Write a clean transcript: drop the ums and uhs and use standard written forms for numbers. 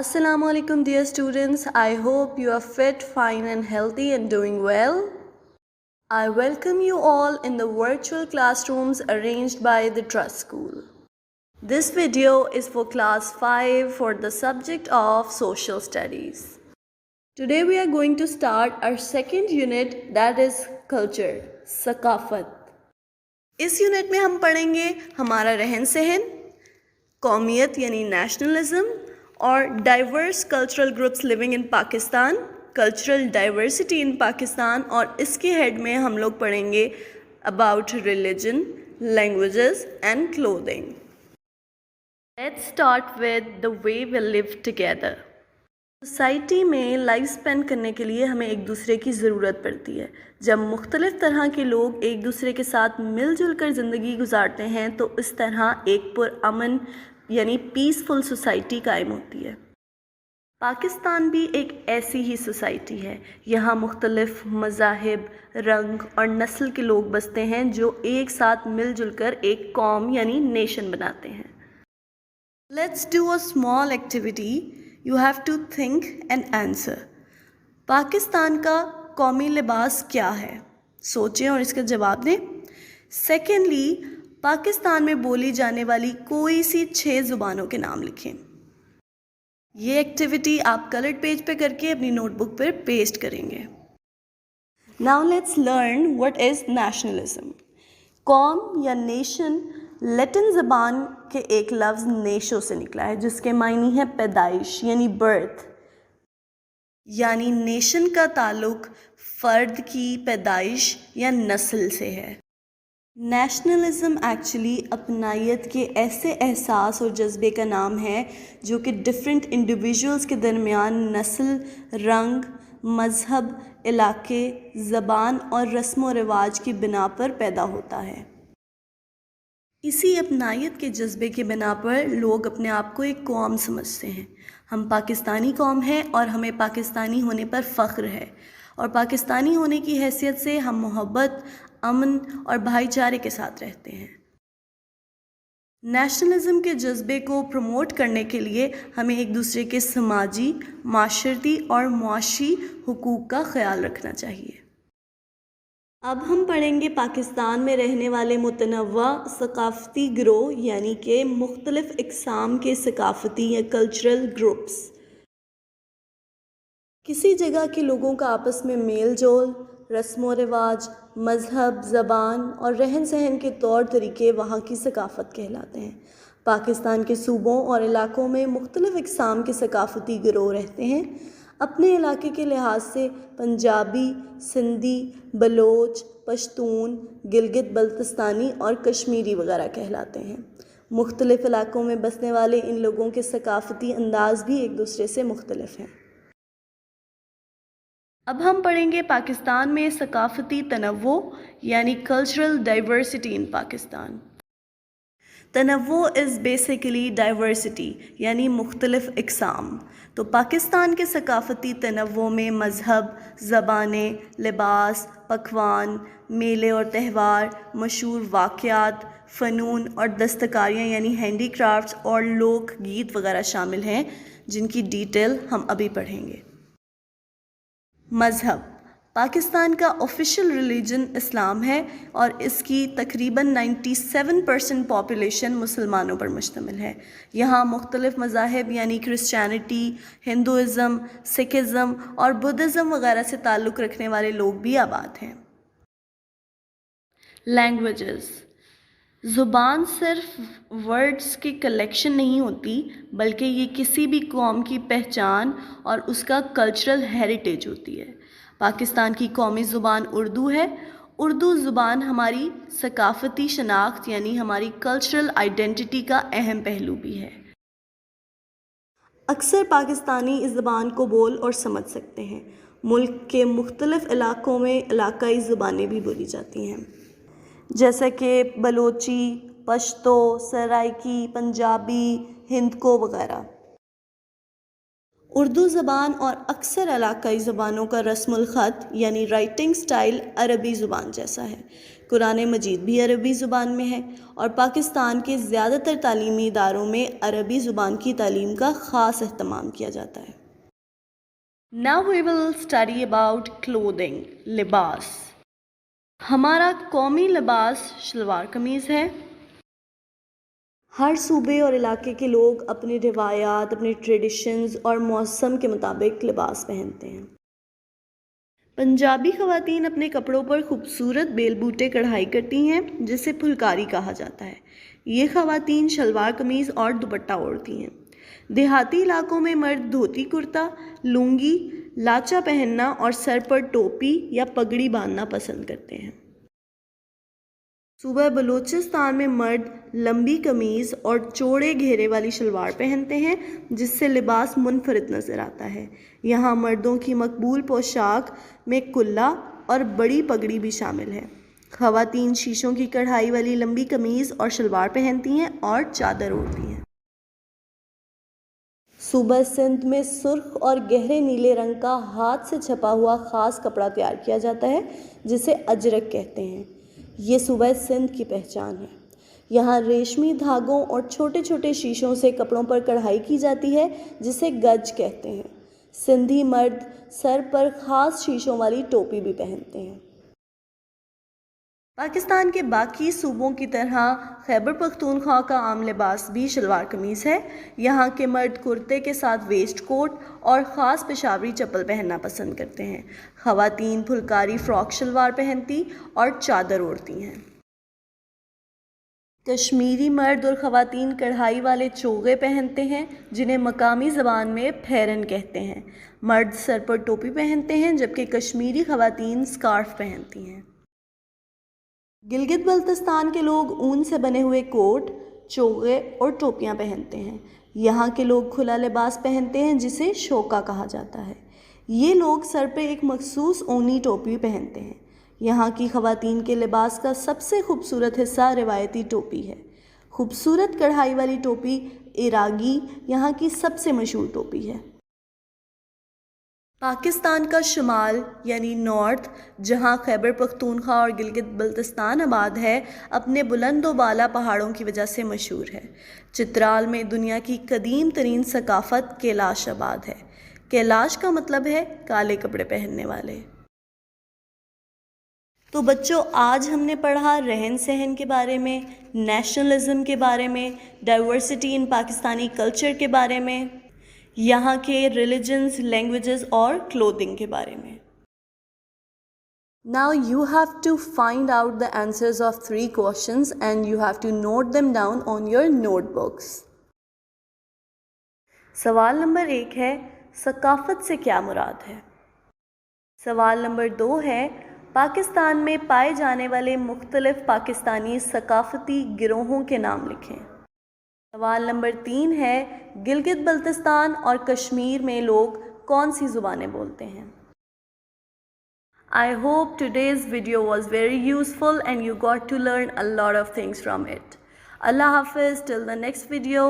Assalamu alaikum dear students. I hope you are fit, fine and healthy and doing well. I welcome you all in the virtual classrooms arranged by the Trust School. This video is for class 5 for the subject of social studies. Today we are going to start our second unit, that is culture, ثقافت. اس unit میں ہم پڑھیں گے ہمارا رہن سہن، قومیت یعنی نیشنلزم اور diverse cultural groups living in Pakistan, cultural diversity in Pakistan, اور اس کے ہیڈ میں ہم لوگ پڑھیں گے about religion, languages and clothing. Let's start with the way we live together. Society میں لائف اسپینڈ کرنے کے لیے ہمیں ایک دوسرے کی ضرورت پڑتی ہے. جب مختلف طرح کے لوگ ایک دوسرے کے ساتھ مل جل کر زندگی گزارتے ہیں تو اس طرح ایک پرامن یعنی پیسفل سوسائٹی قائم ہوتی ہے. پاکستان بھی ایک ایسی ہی سوسائٹی ہے. یہاں مختلف مذاہب، رنگ اور نسل کے لوگ بستے ہیں جو ایک ساتھ مل جل کر ایک قوم یعنی نیشن بناتے ہیں. Let's do a small activity. You have to think and answer. Pakistan کا قومی لباس کیا ہے؟ سوچیں اور اس کا جواب دیں. سیکنڈلی، پاکستان میں بولی جانے والی کوئی سی 6 زبانوں کے نام لکھیں. یہ ایکٹیویٹی آپ کلرڈ پیج پہ کر کے اپنی نوٹ بک پر پیسٹ کریں گے. Now let's learn what is nationalism. قوم یا نیشن لیٹن زبان کے ایک لفظ نیشو سے نکلا ہے جس کے معنی ہے پیدائش یعنی برتھ. یعنی نیشن کا تعلق فرد کی پیدائش یا نسل سے ہے. نیشنلزم ایکچولی اپنائیت کے ایسے احساس اور جذبے کا نام ہے جو کہ ڈفرینٹ انڈیویژولز کے درمیان نسل، رنگ، مذہب، علاقے، زبان اور رسم و رواج کی بنا پر پیدا ہوتا ہے. اسی اپنائیت کے جذبے کی بنا پر لوگ اپنے آپ کو ایک قوم سمجھتے ہیں. ہم پاکستانی قوم ہیں اور ہمیں پاکستانی ہونے پر فخر ہے، اور پاکستانی ہونے کی حیثیت سے ہم محبت، امن اور بھائی چارے کے ساتھ رہتے ہیں. نیشنلزم کے جذبے کو پروموٹ کرنے کے لیے ہمیں ایک دوسرے کے سماجی، معاشرتی اور معاشی حقوق کا خیال رکھنا چاہیے. اب ہم پڑھیں گے پاکستان میں رہنے والے متنوع ثقافتی گروہ یعنی کہ مختلف اقسام کے ثقافتی یا کلچرل گروپس. کسی جگہ کے لوگوں کا آپس میں میل جول، رسم و رواج، مذہب، زبان اور رہن سہن کے طور طریقے وہاں کی ثقافت کہلاتے ہیں. پاکستان کے صوبوں اور علاقوں میں مختلف اقسام کے ثقافتی گروہ رہتے ہیں. اپنے علاقے کے لحاظ سے پنجابی، سندھی، بلوچ، پشتون، گلگت بلتستانی اور کشمیری وغیرہ کہلاتے ہیں. مختلف علاقوں میں بسنے والے ان لوگوں کے ثقافتی انداز بھی ایک دوسرے سے مختلف ہیں. اب ہم پڑھیں گے پاکستان میں ثقافتی تنوع یعنی کلچرل ڈائیورسٹی ان پاکستان. تنوع از بیسیکلی ڈائیورسٹی یعنی مختلف اقسام. تو پاکستان کے ثقافتی تنوع میں مذہب، زبانیں، لباس، پکوان، میلے اور تہوار، مشہور واقعات، فنون اور دستکاریاں یعنی ہینڈی کرافٹس اور لوک گیت وغیرہ شامل ہیں جن کی ڈیٹیل ہم ابھی پڑھیں گے. مذہب. پاکستان کا آفیشیل ریلیجن اسلام ہے اور اس کی تقریباً 97% پاپولیشن مسلمانوں پر مشتمل ہے. یہاں مختلف مذاہب یعنی کرسچینٹی، ہندوازم، سکھزم اور بدھزم وغیرہ سے تعلق رکھنے والے لوگ بھی آباد ہیں. لینگویجز. زبان صرف ورڈز کی کلیکشن نہیں ہوتی بلکہ یہ کسی بھی قوم کی پہچان اور اس کا کلچرل ہیریٹیج ہوتی ہے. پاکستان کی قومی زبان اردو ہے. اردو زبان ہماری ثقافتی شناخت یعنی ہماری کلچرل آئیڈینٹی کا اہم پہلو بھی ہے. اکثر پاکستانی اس زبان کو بول اور سمجھ سکتے ہیں. ملک کے مختلف علاقوں میں علاقائی زبانیں بھی بولی جاتی ہیں جیسا کہ بلوچی، پشتو، سرائکی، پنجابی، ہندکو وغیرہ. اردو زبان اور اکثر علاقائی زبانوں کا رسم الخط یعنی رائٹنگ سٹائل عربی زبان جیسا ہے۔ قرآن مجید بھی عربی زبان میں ہے اور پاکستان کے زیادہ تر تعلیمی اداروں میں عربی زبان کی تعلیم کا خاص اہتمام کیا جاتا ہے۔ Now we will study about clothing، لباس۔ ہمارا قومی لباس شلوار قمیض ہے۔ ہر صوبے اور علاقے کے لوگ اپنی روایات، اپنے ٹریڈیشنز اور موسم کے مطابق لباس پہنتے ہیں۔ پنجابی خواتین اپنے کپڑوں پر خوبصورت بیل بوٹے کڑھائی کرتی ہیں جسے پھلکاری کہا جاتا ہے۔ یہ خواتین شلوار قمیض اور دوپٹہ اوڑھتی ہیں۔ دیہاتی علاقوں میں مرد دھوتی کرتا، لنگی، لاچا پہننا اور سر پر ٹوپی یا پگڑی باندھنا پسند کرتے ہیں۔ صوبہ بلوچستان میں مرد لمبی قمیض اور چوڑے گھیرے والی شلوار پہنتے ہیں جس سے لباس منفرد نظر آتا ہے۔ یہاں مردوں کی مقبول پوشاک میں کلا اور بڑی پگڑی بھی شامل ہے۔ خواتین شیشوں کی کڑھائی والی لمبی قمیض اور شلوار پہنتی ہیں اور چادر اوڑھتی ہیں۔ صوبہ سندھ میں سرخ اور گہرے نیلے رنگ کا ہاتھ سے چھپا ہوا خاص کپڑا تیار کیا جاتا ہے جسے اجرک کہتے ہیں۔ یہ صوبہ سندھ کی پہچان ہے۔ یہاں ریشمی دھاگوں اور چھوٹے چھوٹے شیشوں سے کپڑوں پر کڑھائی کی جاتی ہے جسے گج کہتے ہیں۔ سندھی مرد سر پر خاص شیشوں والی ٹوپی بھی پہنتے ہیں۔ پاکستان کے باقی صوبوں کی طرح خیبر پختونخوا کا عام لباس بھی شلوار قمیض ہے۔ یہاں کے مرد کرتے کے ساتھ ویسٹ کوٹ اور خاص پشاوری چپل پہننا پسند کرتے ہیں۔ خواتین پھلکاری فراک شلوار پہنتی اور چادر اوڑھتی ہیں۔ کشمیری مرد اور خواتین کڑھائی والے چوغے پہنتے ہیں جنہیں مقامی زبان میں پھیرن کہتے ہیں۔ مرد سر پر ٹوپی پہنتے ہیں جبکہ کشمیری خواتین سکارف پہنتی ہیں۔ گلگت بلتستان کے لوگ اون سے بنے ہوئے کوٹ، چوغے اور ٹوپیاں پہنتے ہیں۔ یہاں کے لوگ کھلا لباس پہنتے ہیں جسے شوکا کہا جاتا ہے۔ یہ لوگ سر پہ ایک مخصوص اونی ٹوپی پہنتے ہیں۔ یہاں کی خواتین کے لباس کا سب سے خوبصورت حصہ روایتی ٹوپی ہے۔ خوبصورت کڑھائی والی ٹوپی عراقی یہاں کی سب سے مشہور ٹوپی ہے۔ پاکستان کا شمال یعنی نارتھ، جہاں خیبر پختونخوا اور گلگت بلتستان آباد ہے، اپنے بلند و بالا پہاڑوں کی وجہ سے مشہور ہے۔ چترال میں دنیا کی قدیم ترین ثقافت کیلاش آباد ہے۔ کیلاش کا مطلب ہے کالے کپڑے پہننے والے۔ تو بچوں، آج ہم نے پڑھا رہن سہن کے بارے میں، نیشنلزم کے بارے میں، ڈائیورسٹی ان پاکستانی کلچر کے بارے میں، یہاں کے ریلیجنز، لینگویجز اور کلوتھنگ کے بارے میں۔ Now you have to find out the answers of 3 questions and you have to note them down on your notebooks. سوال نمبر 1 ہے، ثقافت سے کیا مراد ہے؟ سوال نمبر 2 ہے، پاکستان میں پائے جانے والے مختلف پاکستانی ثقافتی گروہوں کے نام لکھیں۔ سوال نمبر 3 ہے، گلگت بلتستان اور کشمیر میں لوگ کون سی زبانیں بولتے ہیں؟ I hope today's video was very useful and you got to learn a lot of things from it. Allah Hafiz, till the next video.